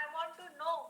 I want to know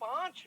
5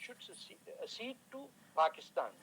should accede to Pakistan,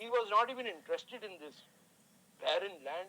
He was not even interested in this barren land.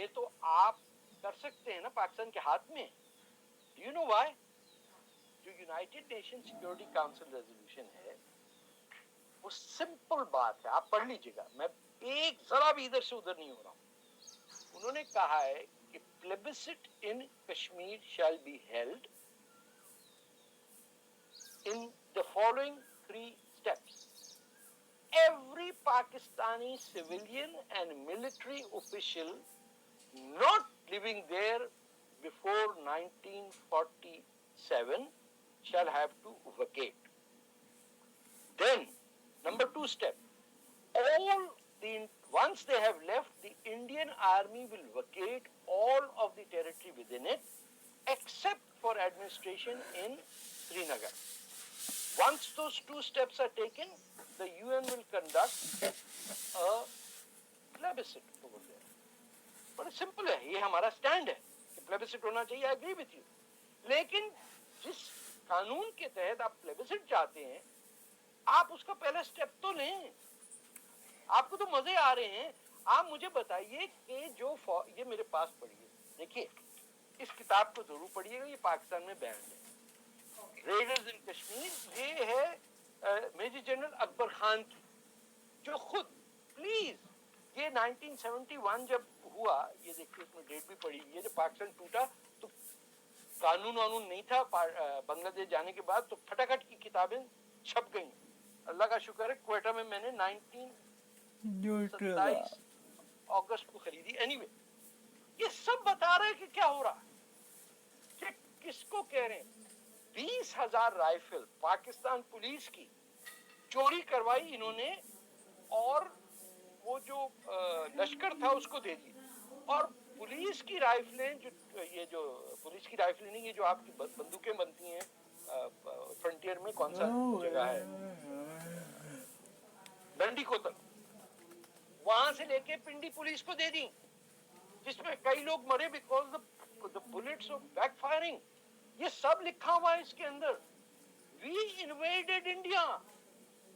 یہ تو آپ کر سکتے ہیں نا پاکستان کے ہاتھ میں. Do you know why? جو United nation security council resolution ہے وہ سمپل بات ہے, آپ پڑھ لیجیے گا, میں ایک ذرا بھی ادھر سے ادھر نہیں ہو رہا ہوں. انہوں نے کہا ہے کہ plebiscite in Kashmir shall be held in the following 3 steps. Every Pakistani civilian and military official not living there before 1947 shall have to vacate. Then, number 2 step, once they have left, the Indian army will vacate all of the territory within it, except for administration in Srinagar. Once those 2 steps are taken, the UN will conduct a plebiscite over there. بڑا simple ہے, یہ ہمارا stand ہے کہ plebiscite ہونا چاہیے. I agree with you. لیکن جس قانون کے تحت آپ plebiscite چاہتے ہیں, آپ اس کا پہلا اسٹیپ تو لیں. آپ کو تو مزے آ رہے ہیں. آپ مجھے بتائیے کہ جو یہ میرے پاس پڑھیے, دیکھیے اس کتاب کو ضرور پڑھیے گا, یہ پاکستان میں بینڈ ہے, ریڈرز ان کشمیر. یہ ہے میجر جنرل اکبر خان کی, جو خود پلیز یہ 1971 جب ہوا, یہ دیکھیے اس میں ڈیٹ بھی پڑی ہوئی ہے, جب پاکستان ٹوٹا تو قانون نہیں تھا بنگلہ دیش جانے کے بعد, تو پھٹاکھٹ کی کتابیں چھپ گئیں. اللہ کا شکر ہے کوئٹہ میں نے 27 اگست کو خریدی. اینی وے, یہ سب بتا رہے کہ کیا ہو رہا ہے, کہ کس کو کہہ رہے ہیں. 20,000 رائفل پاکستان پولیس کی چوری کروائی انہوں نے, اور وہ جو لشکر تھا اس کو دے دی. اور پولیس کی رائفلیں یہ جو پولیس کی رائفلیں نہیں, یہ جو آپ کی بندوقیں بنتی ہیں فرنٹیئر میں, کون سا جگہ ہے, ڈنڈی کوتل, وہاں سے لے کے پنڈی پولیس کو دے دی, جس میں کئی لوگ مرے because the bullets of backfiring. یہ سب لکھا ہوا ہے اس کے اندر. We invaded India.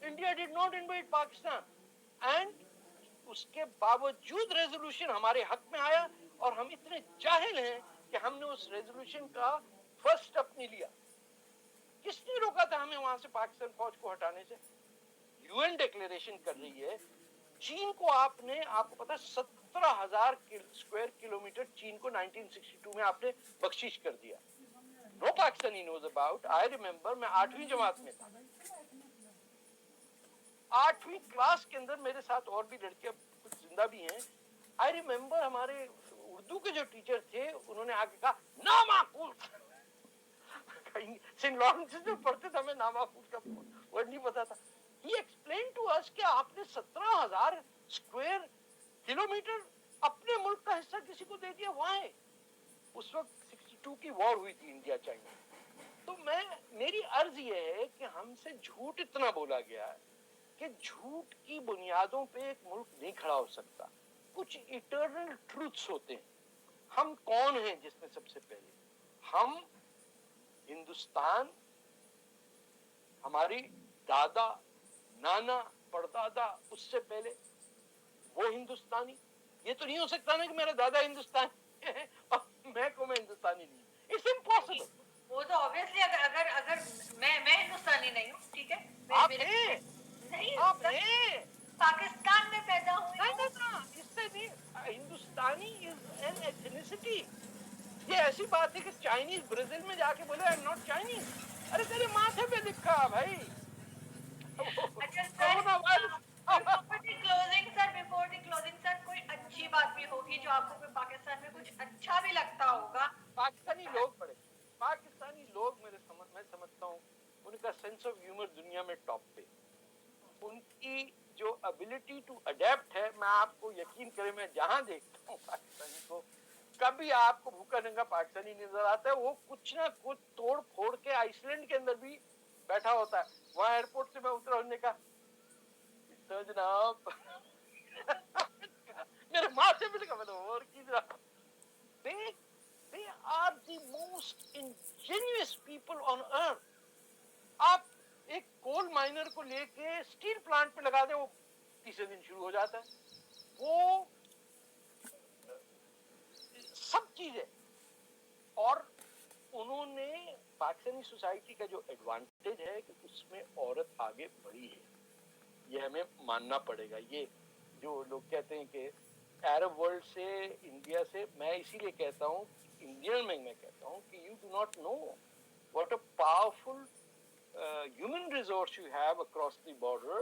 India did not invade Pakistan. And اس کے باوجود ریزولوشن ہمارے حق میں آیا, اور ہم اتنے جاہل ہیں کہ ہم نے اس ریزولوشن کا فرسٹ اسٹیپ نہیں لیا. کس نے روکا تھا ہمیں وہاں سے پاکستان فوج کو ہٹانے سے؟ UN ڈکلیریشن کر رہی ہے. چین کو آپ کو پتا 17,000 اسکوائر کلومیٹر چین کو 1962 میں آپ نے بخشش کر دیا. No Pakistani knows about. I remember میں 8ویں جماعت میں تھا, 8ویں کلاس کے اندر میرے ساتھ اور بھی لڑکیاں کچھ زندہ بھی ہیں. آئی ریمبر ہمارے اردو کے جو ٹیچر تھے انہوں نے آگے کہا نامعقول. سینٹ لارنس میں پڑھتے تھے, ہمیں نامعقول کا ورڈ نہیں پتا تھا. He explained to us کہ آپ نے 17,000 اسکوائر کلومیٹر اپنے ملک کا حصہ کسی کو دے دیا. Why? اس وقت 62 کی وار ہوئی تھی انڈیا چائنا. تو میری عرض یہ ہے کہ ہم سے جھوٹ اتنا بولا گیا کہ جھوٹ کی بنیادوں پہ ایک ملک نہیں کھڑا ہو سکتا. کچھ ایٹرنل ٹروتھس ہوتے ہیں. ہم کون ہیں جس میں سب سے پہلے ہم ہندوستان, ہماری دادا نانا پردادا اس سے پہلے وہ ہندوستانی. یہ تو نہیں ہو سکتا نا کہ میرا دادا ہندوستانی ہے اور میں ہندوستانی نہیں. It's impossible. وہ تو obviously اگر میں ہندوستانی نہیں ہوں, ٹھیک ہے, آپ ہیں, نہیں آپ ہیں, پاکستان میں پیدا ہوئی ہوں. اس سے نہیں. ہندوستانی از این ایتھنیسٹی. یہ ایسی بات ہے کہ چائنیز برازیل میں جا کے بولے آئی ایم ناٹ چائنیز. ارے تیرے ماتھے پہ لکھا بھائی. Before the closing, sir, کوئی اچھی بات بھی ہوگی جو آپ کو پاکستان میں کچھ اچھا بھی لگتا ہوگا. پاکستانی لوگ میں سمجھتا ہوں ان کا سینس آف ہیومر دنیا میں ٹاپ پہ. ان کی جو ابیلٹی ٹو اڈیپٹ ہے, میں آپ کو یقین کریں, میں جہاں دیکھتا ہوں پاکستانی کو, کبھی آپ کو بھوکا ننگا پاکستانی نظر آتا ہے. وہ کچھ نہ کچھ توڑ پھوڑ کے آئس لینڈ کے اندر بھی بیٹھا ہوتا ہے. وہاں ایئرپورٹ سے میں اترا, انہوں نے کہا جناب میرے ماتھے پہ لکھا. اور کی جناب, they are the most ingenious people on earth. آپ ایک کول مائنر کو لے کے اسٹیل پلانٹ پہ لگا دیں, وہ تیسرے دن شروع ہو جاتا ہے. وہ پاکستانی سوسائٹی کا جو ایڈوانٹیج ہے کہ اس میں عورت آگے بڑھی ہے, یہ ہمیں ماننا پڑے گا. یہ جو لوگ کہتے ہیں کہ عرب ورلڈ سے, انڈیا سے, میں اسی لیے کہتا ہوں, انڈین میں کہتا ہوں کہ you do not know what a powerful human resource you have across the border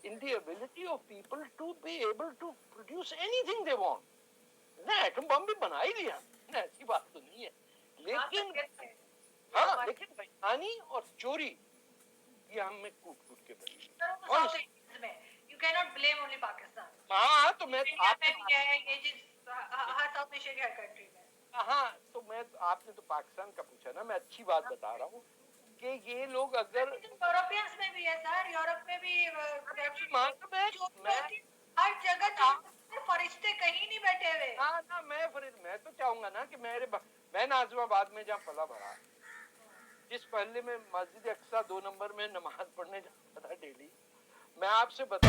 in the ability of people to be able to produce anything they want. نہ ایٹم بم بھی بنا ہی لیا, ایسی بات تو نہیں ہے, لیکن ہاں لیکن بےایمانی اور چوری یہ ہم میں کوٹ کوٹ کے بڑی. You cannot blame only Pakistan. ہاں تو میں آپ یہ چیز ہر ساؤتھ ایشیا کی ہر کنٹری میں. ہاں تو میں آپ نے تو پاکستان کا پوچھا نا, میں اچھی بات بتا رہا ہوں کہ یہ لوگ اگر یورپینس میں بھی ہے سر, یورپ میں بھی میں ہر جگہ فرشتے کہیں نہیں بیٹھے ہوئے. ہاں نا, میں تو چاہوں گا نا کہ میں ناظم آباد میں جہاں پلا بڑھا, جس محلے میں مسجد اقصی 2 نمبر میں نماز پڑھنے جاتا تھا ڈیلی, میں آپ سے بتا